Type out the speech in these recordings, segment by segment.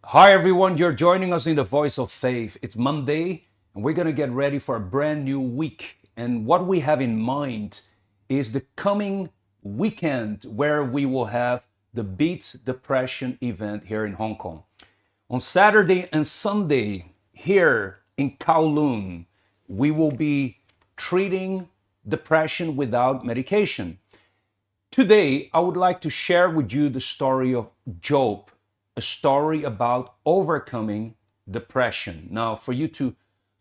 Hi, everyone. You're joining us in the Voice of Faith. It's Monday, and we're going to get ready for a brand new week. And what we have in mind is the coming weekend where we will have the Beat Depression event here in Hong Kong. On Saturday and Sunday, here in Kowloon, we will be treating depression without medication. Today, I would like to share with you the story of Job, a story about overcoming depression. Now, for you to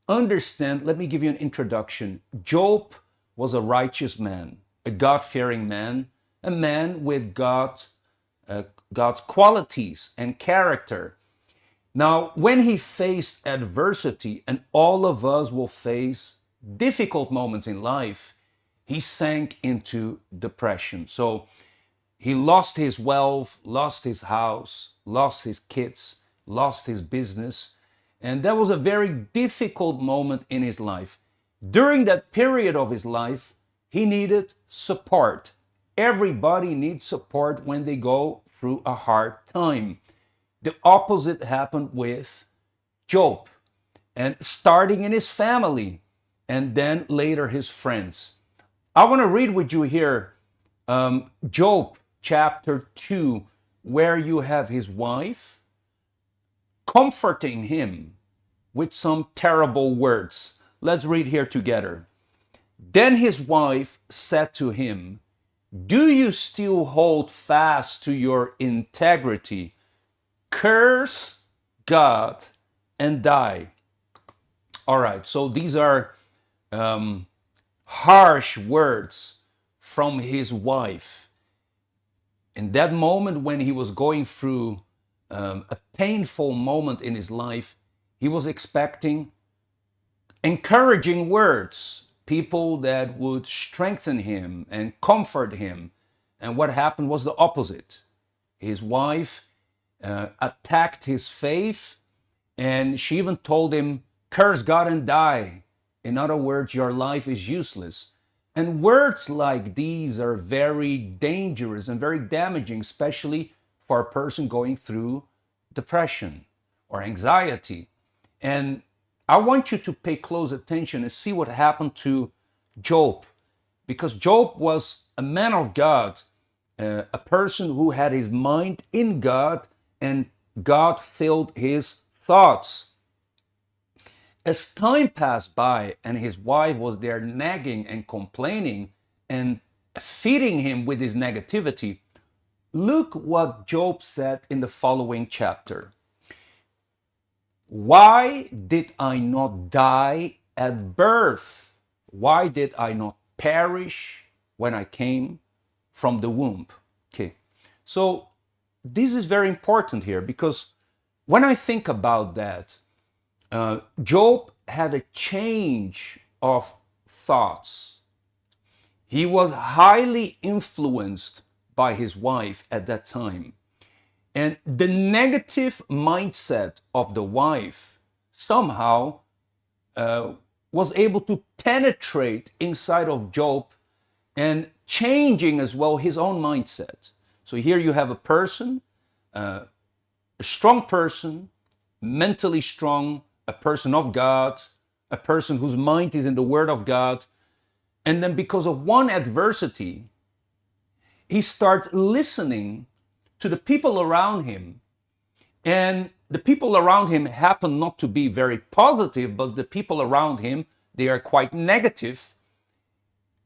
understand, let me give you an introduction. Job was a righteous man, a God fearing man, a man with God's qualities and character. Now, when he faced adversity, and all of us will face difficult moments in life, he sank into depression. So he lost his wealth, lost his house, lost his kids, lost his business. And that was a very difficult moment in his life. During that period of his life, he needed support. Everybody needs support when they go through a hard time. The opposite happened with Job, and starting in his family, and then later his friends. I want to read with you here Job chapter 2, where you have his wife comforting him with some terrible words. Let's read here together. Then his wife said to him, "Do you still hold fast to your integrity? Curse God and die." All right, so these are harsh words from his wife. In that moment, when he was going through a painful moment in his life, he was expecting encouraging words, people that would strengthen him and comfort him. And what happened was the opposite. His wife attacked his faith, and she even told him, "Curse God and die." In other words, your life is useless. And words like these are very dangerous and very damaging, especially for a person going through depression or anxiety. And I want you to pay close attention and see what happened to Job, because Job was a man of God, a person who had his mind in God, and God filled his thoughts. As time passed by and his wife was there nagging and complaining and feeding him with his negativity, look what Job said in the following chapter. Why did I not die at birth? Why did I not perish when I came from the womb? Okay, so this is very important here, because when I think about that, Job had a change of thoughts. He was highly influenced by his wife at that time. And the negative mindset of the wife somehow was able to penetrate inside of Job and changing as well his own mindset. So here you have a person, a strong person, mentally strong, a person of God, a person whose mind is in the Word of God. And then because of one adversity, he starts listening to the people around him. And the people around him happen not to be very positive, but the people around him, they are quite negative.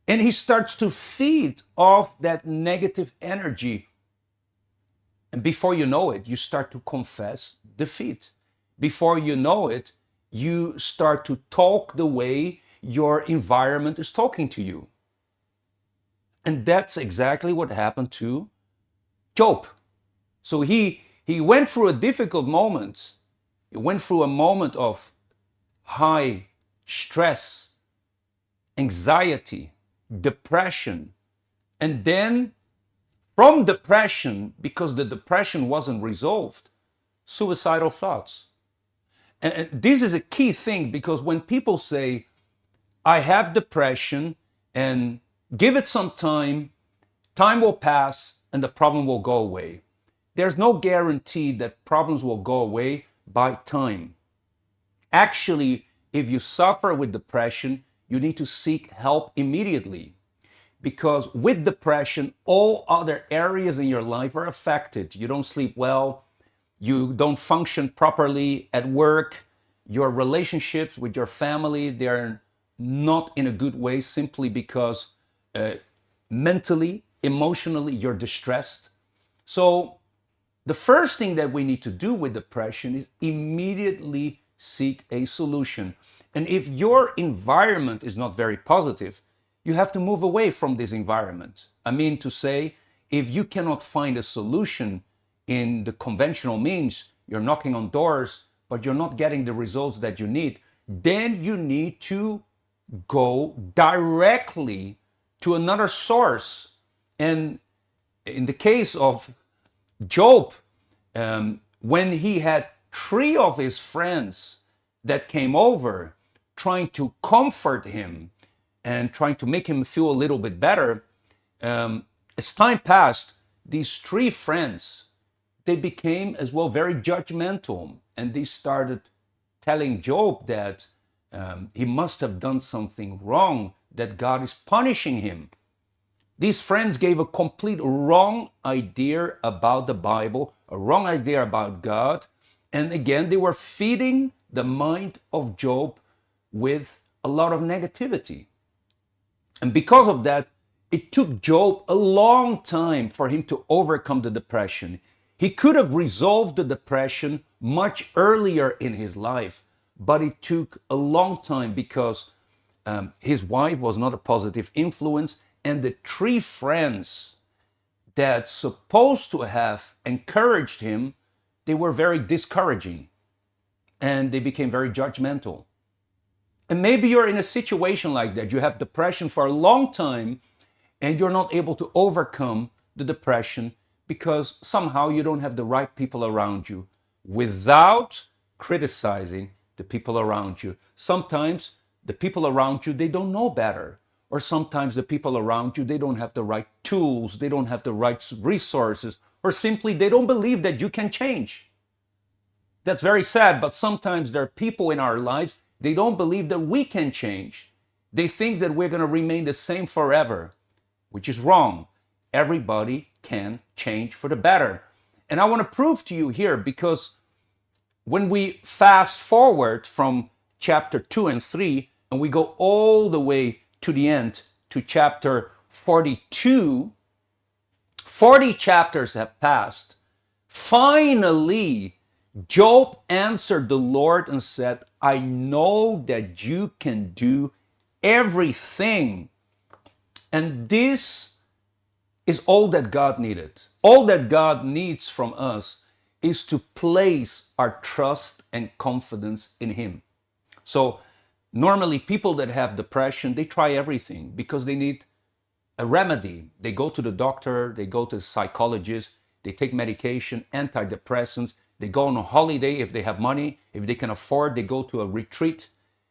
And he starts to feed off that negative energy. And before you know it, you start to confess defeat. Before you know it, you start to talk the way your environment is talking to you. And that's exactly what happened to Job. So he went through a difficult moment. He went through a moment of high stress, anxiety, depression. And then from depression, because the depression wasn't resolved, suicidal thoughts. And this is a key thing, because when people say, "I have depression," and give it some time, time will pass and the problem will go away. There's no guarantee that problems will go away by time. Actually, if you suffer with depression, you need to seek help immediately, because with depression, all other areas in your life are affected. You don't sleep well, you don't function properly at work, your relationships with your family, they're not in a good way simply because mentally, emotionally, you're distressed. So the first thing that we need to do with depression is immediately seek a solution. And if your environment is not very positive, you have to move away from this environment. I mean to say, if you cannot find a solution in the conventional means, you're knocking on doors, but you're not getting the results that you need, then you need to go directly to another source. And in the case of Job, when he had three of his friends that came over trying to comfort him and trying to make him feel a little bit better, as time passed, these three friends, they became as well very judgmental, and they started telling Job that he must have done something wrong, that God is punishing him. These friends gave a complete wrong idea about the Bible, a wrong idea about God. And again, they were feeding the mind of Job with a lot of negativity. And because of that, it took Job a long time for him to overcome the depression. He could have resolved the depression much earlier in his life, but it took a long time because his wife was not a positive influence, and the three friends that supposed to have encouraged him, they were very discouraging, and they became very judgmental. And maybe you're in a situation like that. You have depression for a long time, and you're not able to overcome the depression because somehow you don't have the right people around you, without criticizing the people around you. Sometimes the people around you, they don't know better. Or sometimes the people around you, they don't have the right tools, they don't have the right resources, or simply they don't believe that you can change. That's very sad, but sometimes there are people in our lives, they don't believe that we can change. They think that we're going to remain the same forever, which is wrong. Everybody can change for the better. And I want to prove to you here, because when we fast forward from chapter 2 and 3, and we go all the way to the end, to chapter 42, 40 chapters have passed. Finally, Job answered the Lord and said, I know that you can do everything. And this is all that God needed. All that God needs from us is to place our trust and confidence in Him. So normally people that have depression, they try everything because they need a remedy. They go to the doctor, they go to the psychologist, they take medication, antidepressants, they go on a holiday if they have money, if they can afford, they go to a retreat.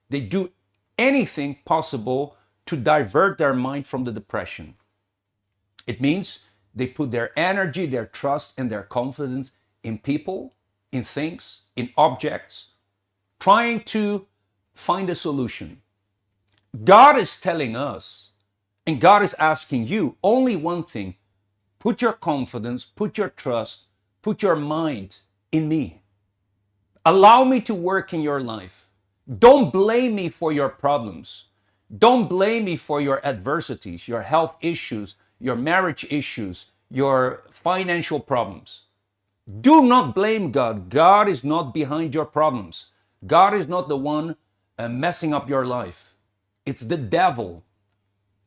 They do anything possible to divert their mind from the depression. It means they put their energy, their trust, and their confidence in people, in things, in objects, trying to find a solution. God is telling us, and God is asking you only one thing: put your confidence, put your trust, put your mind in me. Allow me to work in your life. Don't blame me for your problems. Don't blame me for your adversities, your health issues, your marriage issues, your financial problems. Do not blame God. God is not behind your problems. God is not the one messing up your life. It's the devil.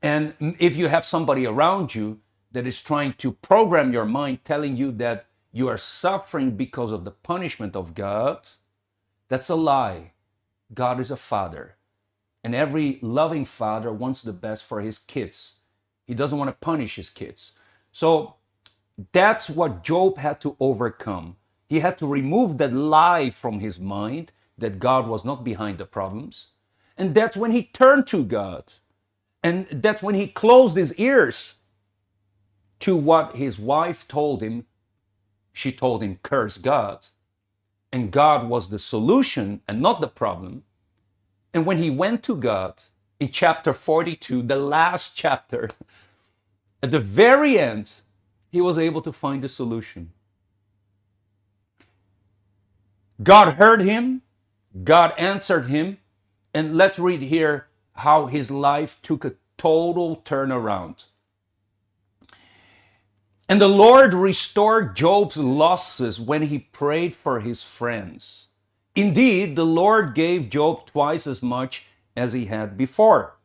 And if you have somebody around you that is trying to program your mind, telling you that you are suffering because of the punishment of God, that's a lie. God is a father. And every loving father wants the best for his kids. He doesn't want to punish his kids. So that's what Job had to overcome. He had to remove that lie from his mind that God was not behind the problems. And that's when he turned to God. And that's when he closed his ears to what his wife told him she told him, curse God. And God was the solution and not the problem. And when he went to God in chapter 42, the last chapter, at the very end, he was able to find the solution. God heard him, God answered him, and let's read here how his life took a total turnaround. And the Lord restored Job's losses when he prayed for his friends. Indeed, the Lord gave Job twice as much as he had before.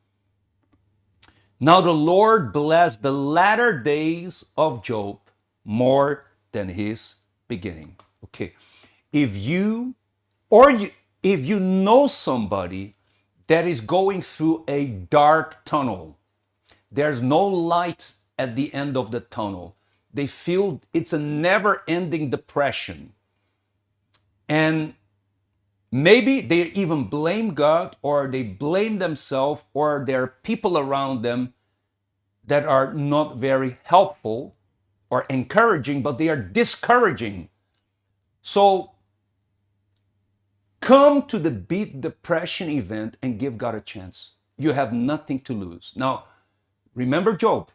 Now the Lord blessed the latter days of Job more than his beginning. Okay, if you if you know somebody that is going through a dark tunnel, there's no light at the end of the tunnel. They feel it's a never-ending depression. And maybe they even blame God, or they blame themselves, or there are people around them that are not very helpful or encouraging, but they are discouraging. So come to the Beat Depression event and give God a chance. You have nothing to lose. Now, remember Job.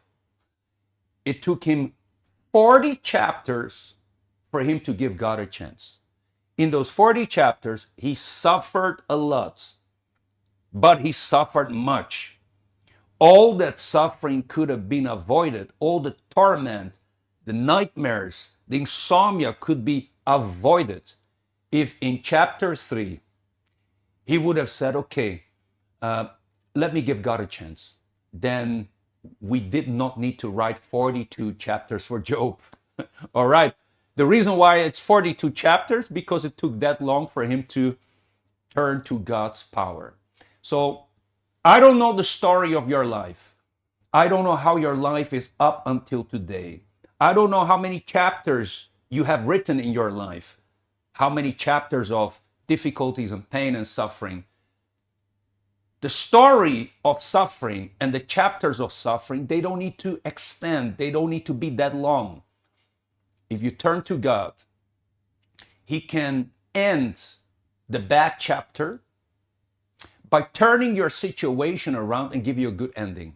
It took him 40 chapters for him to give God a chance. In those 40 chapters, he suffered a lot, but he suffered much. All that suffering could have been avoided. All the torment, the nightmares, the insomnia could be avoided if in chapter 3 he would have said, okay, let me give God a chance. Then we did not need to write 42 chapters for Job. All right. The reason why it's 42 chapters, because it took that long for him to turn to God's power. So I don't know the story of your life. I don't know how your life is up until today. I don't know how many chapters you have written in your life, how many chapters of difficulties and pain and suffering. The story of suffering and the chapters of suffering, they don't need to extend. They don't need to be that long. If you turn to God, He can end the bad chapter by turning your situation around and give you a good ending.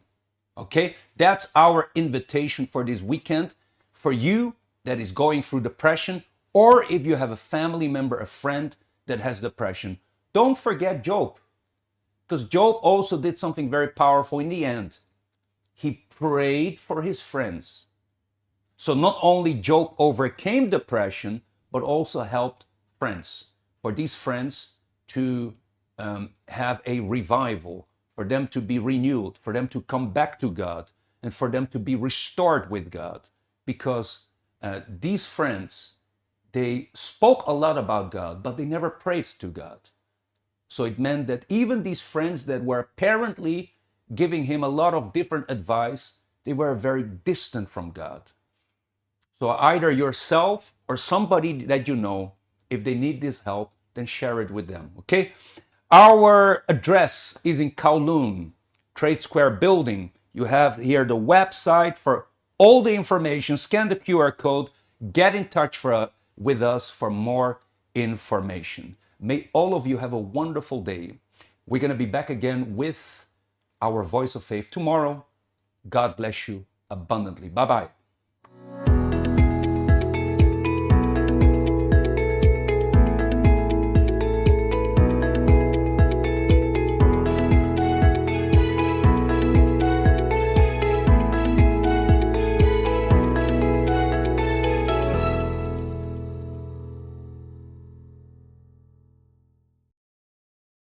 Okay? That's our invitation for this weekend. For you that is going through depression, or if you have a family member, a friend that has depression, don't forget Job. Because Job also did something very powerful in the end. He prayed for his friends. So not only Job overcame depression, but also helped friends. For these friends to have a revival, for them to be renewed, for them to come back to God, and for them to be restored with God. Because these friends, they spoke a lot about God, but they never prayed to God. So it meant that even these friends that were apparently giving him a lot of different advice, they were very distant from God. So either yourself or somebody that you know, if they need this help, then share it with them, okay? Our address is in Kowloon, Trade Square Building. You have here the website for all the information. Scan the QR code, get in touch with us for more information. May all of you have a wonderful day. We're going to be back again with our Voice of Faith tomorrow. God bless you abundantly. Bye-bye.